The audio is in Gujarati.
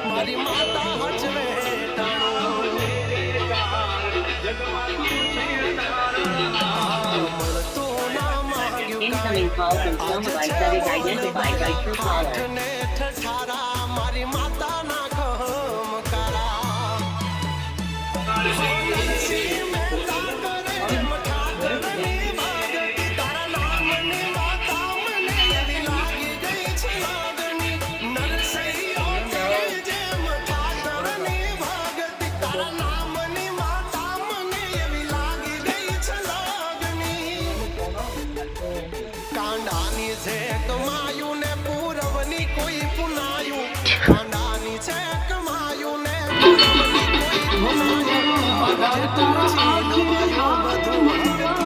મારી માતા હચવે Incoming call from Somabai Sadik identified by Truecaller. મારી માતા ના કાંડાની છે કમાયું ને પૂરવની કોઈ પુનાયું કાંડાની છે કમાયું ને પૂરવની કોઈ પુનાયું બધું